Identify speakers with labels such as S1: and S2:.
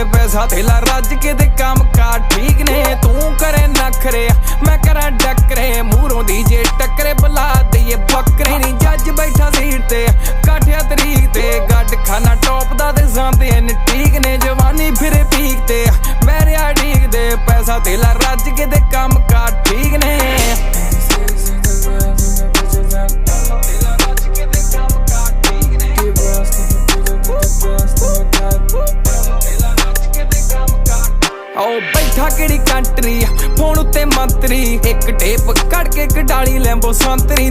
S1: पैसा थेला रज के दे काम कार ठीक ने तू करे नखरे मैं करा डकरे मूरों दी जे टकरे बुला दईए बकरे नी जज बैठा सीट ते काठिया तरीक ते गड खाना टॉप दा ते सांदे न ठीक ने जवानी फिरे पीक ते मेरे ठीक दे पैसा थेला रज के दे काम कार ठीक ने बैठा किहड़ी कंट्री फोन उत्ते मंत्री एक टेप कड़ के कडाली लैंबो संतरी